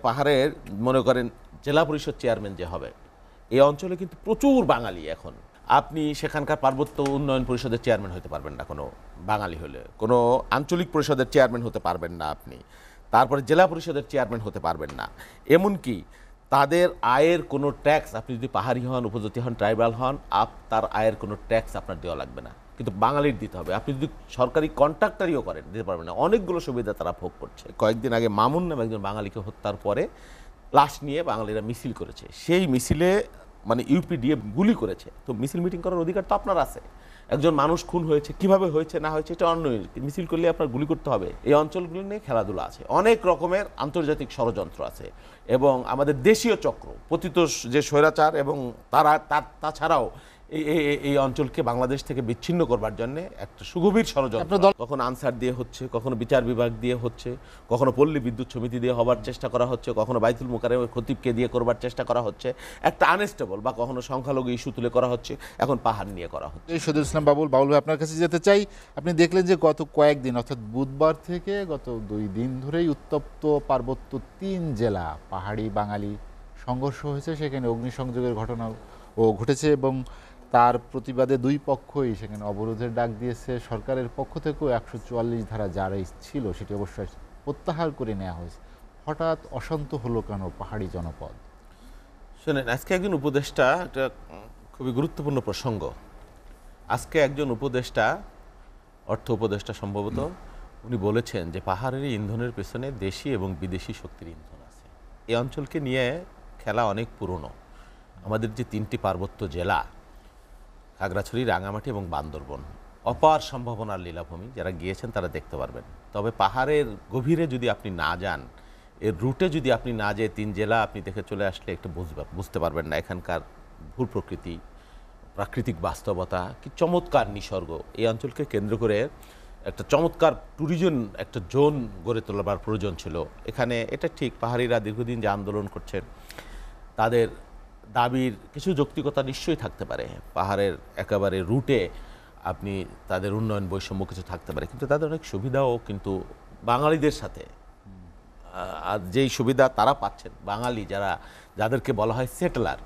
পাহাড়ের মনে করেন জেলা পরিষদ চেয়ারম্যান যে হবে, এই অঞ্চলে কিন্তু প্রচুর বাঙালি এখন। আপনি সেখানকার পার্বত্য উন্নয়ন পরিষদের চেয়ারম্যান হতে পারবেন না কোনো বাঙালি হলে, কোনো আঞ্চলিক পরিষদের চেয়ারম্যান হতে পারবেন না আপনি, তারপরে জেলা পরিষদের চেয়ারম্যান হতে পারবেন না। এমনকি তাদের আয়ের কোনো ট্যাক্স, আপনি যদি পাহাড়ি হন, উপজাতি হন, ট্রাইবাল হন, তার আয়ের কোনো ট্যাক্স আপনার দেওয়া লাগবে না, কিন্তু বাঙালির দিতে হবে। আপনি যদি সরকারি কন্ট্রাক্টারিও করেন দিতে পারবেন না। অনেকগুলো সুবিধা তারা ভোগ করছে। কয়েকদিন আগে মামুন নামে একজন বাঙালিকে হত্যার পরে লাশ নিয়ে বাঙালিরা মিছিল করেছে, সেই মিছিলে মানে ইউপিডিএফ গুলি করেছে। তো মিছিল মিটিং করার অধিকার তো আপনার আছে। একজন মানুষ খুন হয়েছে, কিভাবে হয়েছে না হয়েছে এটা অন্য, মিছিল করলে আপনার গুলি করতে হবে। এই অঞ্চলগুলো নিয়ে খেলাধুলা আছে, অনেক রকমের আন্তর্জাতিক ষড়যন্ত্র আছে, এবং আমাদের দেশীয় চক্র পতিত যে স্বৈরাচার, এবং তাছাড়াও এই অঞ্চলকে বাংলাদেশ থেকে বিচ্ছিন্ন করবার জন্য একটা সুগভীর ষড়যন্ত্র। কখনো আনসার দিয়ে হচ্ছে, কখনো বিচার বিভাগ দিয়ে হচ্ছে, কখনো পল্লী বিদ্যুৎ সমিতি দিয়ে হবার চেষ্টা করা হচ্ছে, কখনো বাইতুল মুকাররমের খতিবকে দিয়ে করবার চেষ্টা করা হচ্ছে, একটা আনস্টেবল বা কখনো সংখ্যালঘু ইস্যু তুলে করা হচ্ছে, এখন পাহাড় নিয়ে করা হচ্ছে। শহীদুল ইসলাম বাবুল ভাই, আপনার কাছে যেতে চাই। আপনি দেখলেন যে গত কয়েকদিন অর্থাৎ বুধবার থেকে গত 2 দিন ধরেই উত্তপ্ত পার্বত্য 3 জেলা পাহাড়ি বাঙালি সংঘর্ষ হয়েছে, সেখানে অগ্নিসংযোগের ঘটনাও ঘটেছে, এবং তার প্রতিবাদে 2 পক্ষই সেখানে অবরোধের ডাক দিয়েছে। সরকারের পক্ষ থেকেও 144 ধারা যারাই ছিল সেটি অবশ্যই প্রত্যাহার করে নেওয়া হয়েছে। হঠাৎ অশান্ত হলো কেন পাহাড়ি জনপদ? শোনেন, আজকে একজন উপদেষ্টা, একটা খুবই গুরুত্বপূর্ণ প্রসঙ্গ। আজকে একজন উপদেষ্টা, অর্থ উপদেষ্টা সম্ভবত, উনি বলেছেন যে পাহাড়ের ইন্ধনের পেছনে দেশি এবং বিদেশি শক্তির ইন্ধন আছে। এই অঞ্চলকে নিয়ে খেলা অনেক পুরনো। আমাদের যে 3টি পার্বত্য জেলা, খাগড়াছড়ি, রাঙামাটি এবং বান্দরবন, অপার সম্ভাবনার লীলাভূমি। যারা গিয়েছেন তারা দেখতে পারবেন। তবে পাহাড়ের গভীরে যদি আপনি না যান, এর রুটে যদি আপনি না যেয়ে 3 জেলা আপনি দেখে চলে আসলে একটু বুঝতে পারবেন না এখানকার ভূ প্রকৃতি, প্রাকৃতিক বাস্তবতা, কি চমৎকার নিসর্গ। এই অঞ্চলকে কেন্দ্র করে একটা চমৎকার ট্যুরিজম একটা জোন গড়ে তোলার প্রয়োজন ছিল এখানে। এটা ঠিক, পাহাড়িরা দীর্ঘদিন যে আন্দোলন করছেন, তাদের দাবির কিছু যৌক্তিকতা নিশ্চয়ই থাকতে পারে। পাহাড়ের একেবারে রুটে আপনি তাদের উন্নয়ন বৈষম্য কিছু থাকতে পারে, কিন্তু তাদের অনেক সুবিধাও কিন্তু বাঙালিদের সাথে, আর যেই সুবিধা তারা পাচ্ছেন বাঙালি যাদেরকে বলা হয় সেটেলার।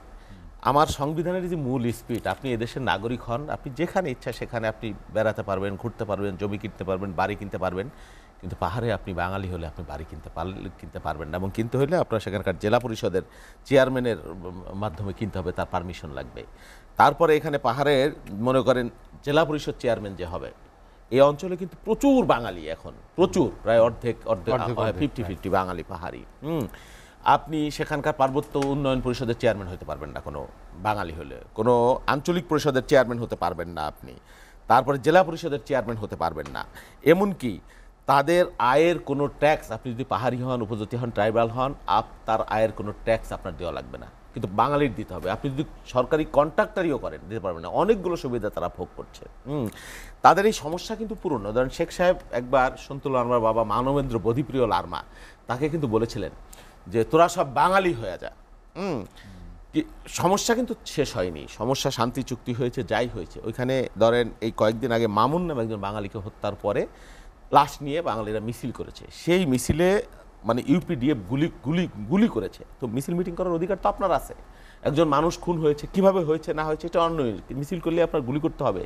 আমার সংবিধানের যে মূল স্পিরিট, আপনি এদেশের নাগরিক হন, আপনি যেখানে ইচ্ছা সেখানে আপনি বেড়াতে পারবেন, ঘুরতে পারবেন, জমি কিনতে পারবেন, বাড়ি কিনতে পারবেন, কিন্তু পাহাড়ে আপনি বাঙালি হলে আপনি বাড়ি কিনতে পারবেন না, এবং কিনতে হলে আপনার সেখানকার জেলা পরিষদের চেয়ারম্যানের মাধ্যমে কিনতে হবে, তার পারমিশন লাগবে। তারপরে এখানে পাহাড়ের মনে করেন জেলা পরিষদ চেয়ারম্যান যে হবে, এই অঞ্চলে কিন্তু প্রচুর বাঙালি এখন, প্রচুর, প্রায় অর্ধেক 50-50 বাঙালি পাহাড়ি। আপনি সেখানকার পার্বত্য উন্নয়ন পরিষদের চেয়ারম্যান হতে পারবেন না কোনো বাঙালি হলে, কোনো আঞ্চলিক পরিষদের চেয়ারম্যান হতে পারবেন না আপনি, তারপরে জেলা পরিষদের চেয়ারম্যান হতে পারবেন না। এমনকি তাদের আয়ের কোনো ট্যাক্স, আপনি যদি পাহাড়ি হন, উপজাতি হন, ট্রাইবাল হন, তার আয়ের কোনো ট্যাক্স আপনার দেওয়া লাগবে না, কিন্তু বাঙালির দিতে হবে। আপনি যদি সরকারি কন্ট্রাক্টারিও করেন দিতে পারবেন না। অনেকগুলো সুবিধা তারা ভোগ করছে। তাদের এই সমস্যা কিন্তু পুরনো। ধরেন শেখ সাহেব একবার, সন্তুল লারমার বাবা মানবেন্দ্র বোধিপ্রিয় লারমা, তাকে কিন্তু বলেছিলেন যে তোরা সব বাঙালি হয়ে যা। সমস্যা কিন্তু শেষ হয়নি, সমস্যা শান্তি চুক্তি হয়েছে, যাই হয়েছে। ওইখানে ধরেন এই কয়েকদিন আগে মামুন নামে একজন বাঙালিকে হত্যার পরে লাশ নিয়ে বাঙালিরা মিছিল করেছে, সেই মিছিলে মানে ইউপিডিএফ গুলি করেছে। তো মিছিল মিটিং করার অধিকার তো আপনার আছে। একজন মানুষ খুন হয়েছে, কিভাবে হয়েছে না হয়েছে এটা অন্য, মিছিল করলে আপনার গুলি করতে হবে।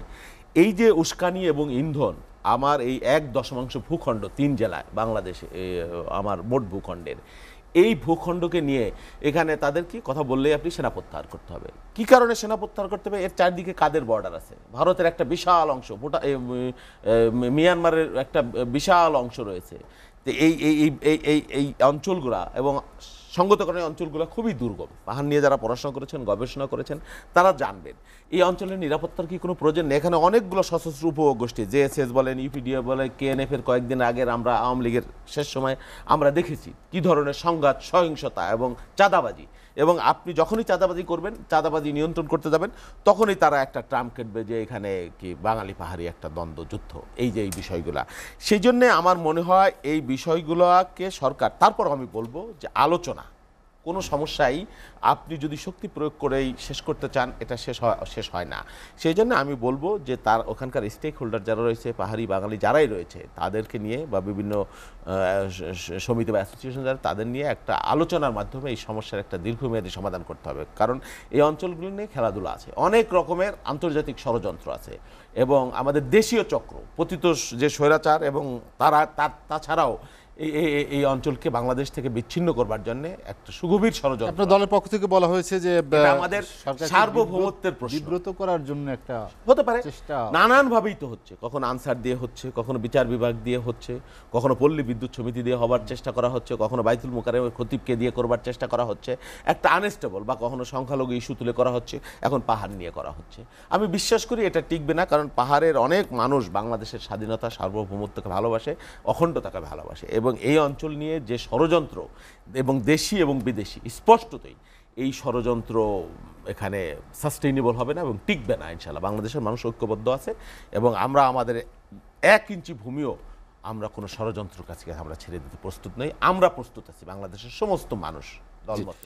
এই যে উস্কানি এবং ইন্ধন, আমার এই 1/10 ভূখণ্ড 3 জেলায় বাংলাদেশে, আমার মোট ভূখণ্ডের এই ভূখণ্ডকে নিয়ে এখানে তাদের কি কথা বললেই আপনি সেনা প্রত্যাহার করতে হবে। কি কারণে সেনা প্রত্যাহার করতে হবে? এর চারদিকে কাদের বর্ডার আছে? ভারতের একটা বিশাল অংশ, মিয়ানমারের একটা বিশাল অংশ রয়েছে। তো এই অঞ্চলগুলা এবং সঙ্গতকরণের অঞ্চলগুলো খুবই দুর্গম। পাহাড় নিয়ে যারা পড়াশোনা করেছেন, গবেষণা করেছেন, তারা জানবেন এই অঞ্চলের নিরাপত্তার কি কোনো প্রয়োজন নেই। এখানে অনেকগুলো সশস্ত্র উপগোষ্ঠী, জেএসএস বলেন, ইউপিডিএফ বলেন, কেএনএফ এর কয়েকদিন আগের আমরা আওয়ামী লীগের শেষ সময় আমরা দেখেছি কি ধরনের সংঘাত, সহিংসতা এবং চাঁদাবাজি। এবং আপনি যখনই চাঁদাবাজি করবেন, চাঁদাবাজি নিয়ন্ত্রণ করতে যাবেন, তখনই তারা একটা ট্রাম্প কেটবে যে এখানে কি বাঙালি পাহাড়ি একটা দ্বন্দ্ব যুদ্ধ, এই যে এই বিষয়গুলা। সেই জন্যে আমার মনে হয় এই বিষয়গুলোকে সরকার, তারপর আমি বলবো যে আলোচনা, কোনো সমস্যাই আপনি যদি শক্তি প্রয়োগ করেই শেষ করতে চান এটা শেষ হয় না। সেই জন্য আমি বলবো যে তার ওখানকার স্টেক হোল্ডার যারা রয়েছে, পাহাড়ি বাঙালি যারাই রয়েছে, তাদেরকে নিয়ে বা বিভিন্ন সমিতি বা অ্যাসোসিয়েশন যারা, তাদের নিয়ে একটা আলোচনার মাধ্যমে এই সমস্যার একটা দীর্ঘমেয়াদী সমাধান করতে হবে। কারণ এই অঞ্চলগুলো নিয়ে খেলাধুলা আছে, অনেক রকমের আন্তর্জাতিক ষড়যন্ত্র আছে এবং আমাদের দেশীয় চক্র পতিত যে স্বৈরাচার এবং তাছাড়াও এই অঞ্চলকে বাংলাদেশ থেকে বিচ্ছিন্ন করবার জন্য একটা সুগভীর ষড়যন্ত্র। আপনার দলের পক্ষ থেকে বলা হয়েছে যে এটা আমাদের সার্বভৌমত্বের প্রশ্ন। বিব্রত করার জন্য একটা হতে পারে, চেষ্টা নানানভাবেই তো হচ্ছে, কখনো আনসার দিয়ে হচ্ছে, কখনো বিচার বিভাগ দিয়ে হচ্ছে, কখনো পল্লী বিদ্যুৎ সমিতি দিয়ে হবার চেষ্টা করা হচ্ছে, কখনো বাইতুল মোকাররমের খতিবকে দিয়ে করবার চেষ্টা করা হচ্ছে, একটা আনস্টেবল বা কখনো সংখ্যালঘু ইস্যু তুলে করা হচ্ছে, এখন পাহাড় নিয়ে করা হচ্ছে। আমি বিশ্বাস করি এটা টিকবে না, কারণ পাহাড়ের অনেক মানুষ বাংলাদেশের স্বাধীনতা, সার্বভৌমত্বকে ভালোবাসে, অখণ্ডতাকে ভালোবাসে এবং এই অঞ্চল নিয়ে যে ষড়যন্ত্র এবং দেশি এবং বিদেশি, স্পষ্টতই এই ষড়যন্ত্র এখানে সাস্টেইনেবল হবে না এবং টিকবে না। ইনশাআল্লাহ বাংলাদেশের মানুষ ঐক্যবদ্ধ আছে এবং আমরা আমাদের 1 ইঞ্চি ভূমিও আমরা কোনো ষড়যন্ত্রের কাছে আমরা ছেড়ে দিতে প্রস্তুত নই। আমরা প্রস্তুত আছি, বাংলাদেশের সমস্ত মানুষ দলমত।